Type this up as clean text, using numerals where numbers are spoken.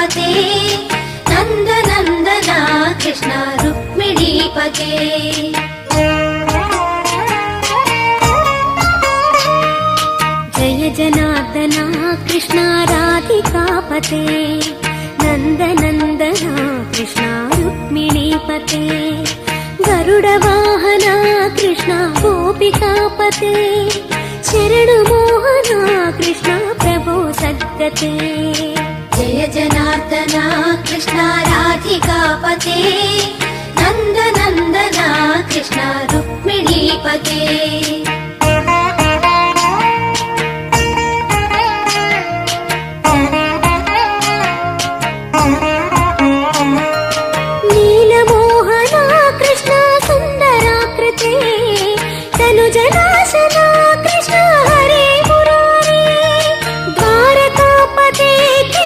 राधिकापते नन्दनन्दना कृष्ण रुक्मिणीपते जय जनार्दना कृष्ण राधिकापते नन्दनन्दना कृष्ण रुक्मिणीपते गरुडवाहना कृष्ण गोपिकापते शरणमोहना कृष्ण प्रभो सद्गते जय जनार्दना कृष्ण राधिकापते नन्दनन्दना कृष्ण रुक्मिणीपते